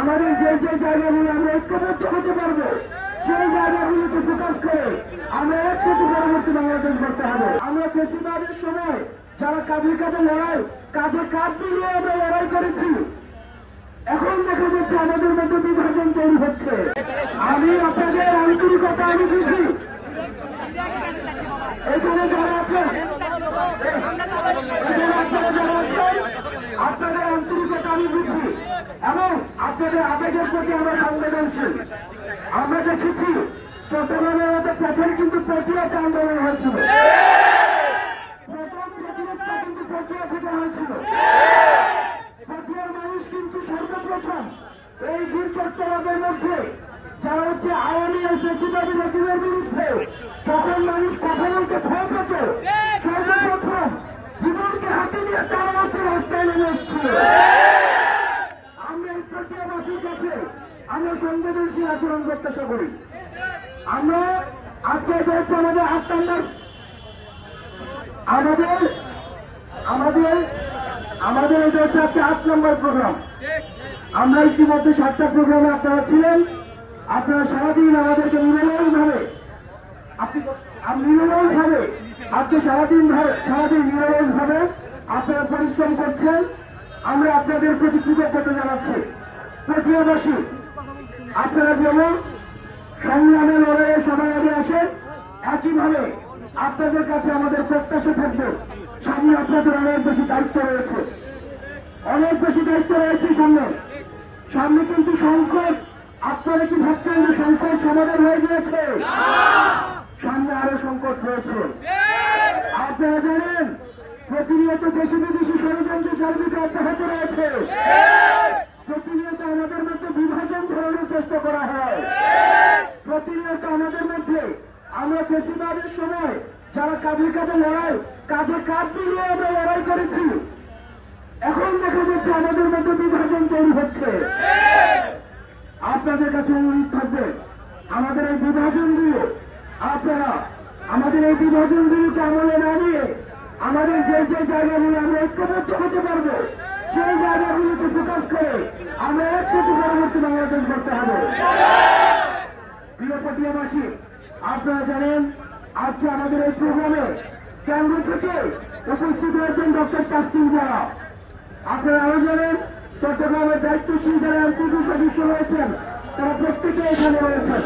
আমাদের যে যে জায়গাগুলো আমরা ঐক্যবদ্ধ হতে পারবো সেই জায়গাগুলোকে ফোকাস করে আমরা একসাথে পরবর্তী বাংলাদেশ করতে হবে। আমরা ফেসিবাদের সময় যারা কাঁধে কাঁধে লড়াই, কাঁধে কাঁধ মিলিয়ে আমরা লড়াই করেছি, এখন দেখা যাচ্ছে আমাদের মধ্যে বিভাজন তৈরি হচ্ছে। আমি আপনাদের আন্তরিকতা আমি বুঝি, এখানে যারা আছেন আপনাদের আন্তরিকতা আমি বুঝি এবং আপনাদের আবেগের প্রতি আমরা সংবেদনশীল। আমরা দেখেছি চট্টগ্রামের মধ্যে প্রথম কিন্তু প্রতিরোধ আন্দোলন হয়েছিল, প্রথম প্রতিরোধটা কিন্তু প্রক্রিয়া থেকে হয়েছিল। প্রক্রিয়ার মানুষ কিন্তু সর্বপ্রথম এই বীর চট্টগ্রামের মধ্যে যারা হচ্ছে আওয়ামী ও ফ্যাসিবাদী রেজিমের বিরুদ্ধে যখন মানুষ কথা বলতে ভয় পেত, সর্বপ্রথম জীবনকে হাতে নিয়ে তারা হচ্ছে রাস্তায় নেমে এসেছিল। আমরা এই প্রক্রিয়াবাসীর কাছে আমরা সংবেদনশীল আচরণ প্রত্যাশা করি। আমরা আজকে এটা হচ্ছে আমাদের ৮ নম্বর আমাদের এটা হচ্ছে আজকে ৮ নম্বর প্রোগ্রাম। আমরা ইতিমধ্যে ৭টা প্রোগ্রামে আপনারা ছিলেন। আপনারা সারাদিন আমাদেরকে নিরলসভাবে আজকে সারাদিন নিরলসভাবে আপনারা পরিশ্রম করছেন। আমরা আপনাদের প্রতি কৃতজ্ঞতা জানাচ্ছি। প্রক্রিয়াবাসী আপনারা যেমন সংগ্রামে লড়াইয়ে সবাই আগে আসেন, একইভাবে আপনাদের কাছে আমাদের প্রত্যাশা থাকবে সামনে আপনাদের অনেক বেশি দায়িত্ব রয়েছে, সামনে কিন্তু সংকট। আপনারা কি ভাবছেন যে সংকট সমাধান হয়ে গিয়েছে? সামনে আরো সংকট রয়েছে। আপনারা জানেন প্রতিনিয়ত দেশি বিদেশি ষড়যন্ত্র চারিদিকে অব্যাহত রয়েছে। প্রতিনিয়ত আমাদের মধ্যে বিভাজন ধরানোর চেষ্টা করা হয়। প্রতিনিয়ত আমাদের মধ্যে আমরা ফেসিবাদের সময় যারা কাঁধে কাঁধে লড়াই, কাঁধে কাঁধ মিলিয়ে আমরা লড়াই করেছি, এখন দেখা যাচ্ছে আমাদের মধ্যে বিভাজন তৈরি হচ্ছে। আপনাদের কাছে অনুরোধ থাকবে আমাদের এই বিভাজনগুলোকে আমলে না নিয়ে আমাদের যে যে জায়গাগুলো আমরা ঐক্যবদ্ধ হতে পারবো সেই জায়গাগুলোকে ফোকাস করে আমরা একসাথে পরবর্তী বাংলাদেশ করতে হবে। প্রিয় পটিয়াবাসী, আপনারা জানেন আজকে আমাদের এই প্রোগ্রামে কেন্দ্র থেকে উপস্থিত হয়েছেন ডক্টর তাসকিন জারা। আপনারা আরো জানেন চট্টগ্রামের দায়িত্বশীল যারা এনসিপি সদস্য রয়েছেন তারা প্রত্যেকে এখানে রয়েছেন।